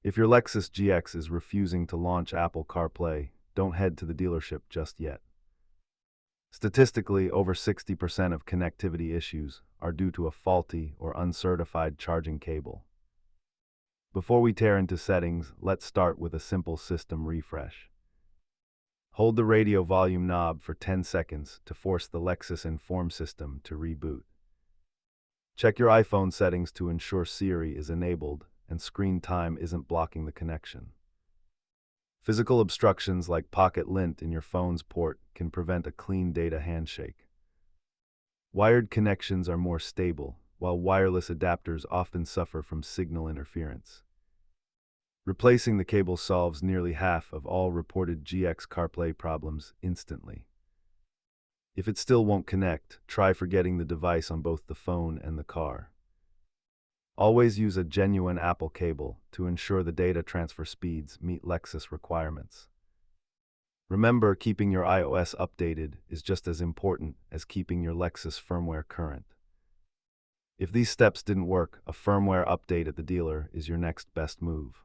If your Lexus GX is refusing to launch Apple CarPlay, don't head to the dealership just yet. Statistically, over 60% of connectivity issues are due to a faulty or uncertified charging cable. Before we tear into settings, let's start with a simple system refresh. Hold the radio volume knob for 10 seconds to force the Lexus Inform system to reboot. Check your iPhone settings to ensure Siri is enabled and screen time isn't blocking the connection. Physical obstructions like pocket lint in your phone's port can prevent a clean data handshake. Wired connections are more stable, while wireless adapters often suffer from signal interference. Replacing the cable solves nearly half of all reported GX CarPlay problems instantly. If it still won't connect, try forgetting the device on both the phone and the car. Always use a genuine Apple cable to ensure the data transfer speeds meet Lexus requirements. Remember, keeping your iOS updated is just as important as keeping your Lexus firmware current. If these steps didn't work, a firmware update at the dealer is your next best move.